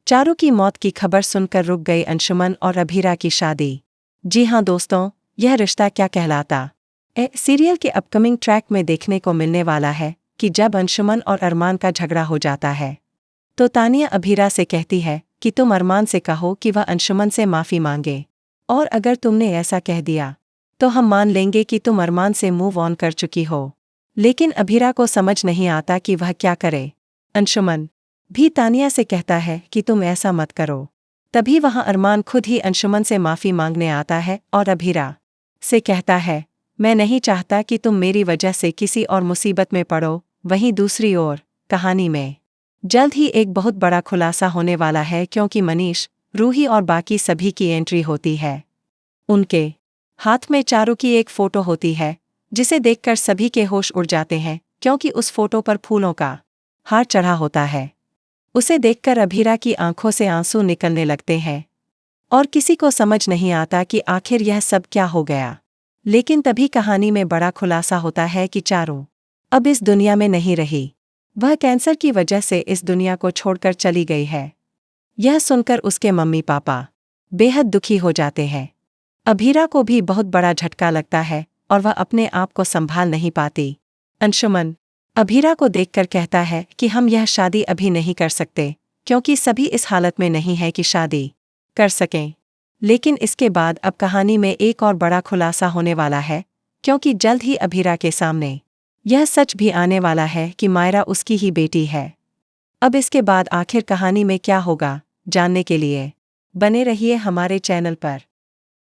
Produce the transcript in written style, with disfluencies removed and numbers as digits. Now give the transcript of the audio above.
चारू की मौत की खबर सुनकर रुक गई अंशुमन और अभीरा की शादी। जी हाँ दोस्तों, यह रिश्ता क्या कहलाता सीरियल के अपकमिंग ट्रैक में देखने को मिलने वाला है कि जब अंशुमन और अरमान का झगड़ा हो जाता है तो तानिया अभीरा से कहती है कि तुम अरमान से कहो कि वह अंशुमन से माफ़ी मांगे, और अगर तुमने ऐसा कह दिया तो हम मान लेंगे कि तुम अरमान से मूव ऑन कर चुकी हो। लेकिन अभीरा को समझ नहीं आता कि वह क्या करे। अंशुमन भी तानिया से कहता है कि तुम ऐसा मत करो। तभी वहाँ अरमान खुद ही अंशुमन से माफ़ी मांगने आता है और अभीरा से कहता है, मैं नहीं चाहता कि तुम मेरी वजह से किसी और मुसीबत में पड़ो। वहीं दूसरी ओर कहानी में जल्द ही एक बहुत बड़ा खुलासा होने वाला है, क्योंकि मनीष, रूही और बाकी सभी की एंट्री होती है। उनके हाथ में चारू की एक फ़ोटो होती है जिसे देखकर सभी के होश उड़ जाते हैं, क्योंकि उस फोटो पर फूलों का हार चढ़ा होता है। उसे देखकर अभीरा की आंखों से आंसू निकलने लगते हैं और किसी को समझ नहीं आता कि आखिर यह सब क्या हो गया। लेकिन तभी कहानी में बड़ा खुलासा होता है कि चारू अब इस दुनिया में नहीं रही। वह कैंसर की वजह से इस दुनिया को छोड़कर चली गई है। यह सुनकर उसके मम्मी पापा बेहद दुखी हो जाते हैं। अभीरा को भी बहुत बड़ा झटका लगता है और वह अपने आप को संभाल नहीं पाती। अंशुमन अभीरा को देखकर कहता है कि हम यह शादी अभी नहीं कर सकते, क्योंकि सभी इस हालत में नहीं है कि शादी कर सकें। लेकिन इसके बाद अब कहानी में एक और बड़ा खुलासा होने वाला है, क्योंकि जल्द ही अभीरा के सामने यह सच भी आने वाला है कि मायरा उसकी ही बेटी है। अब इसके बाद आखिर कहानी में क्या होगा, जानने के लिए बने रहिए हमारे चैनल पर।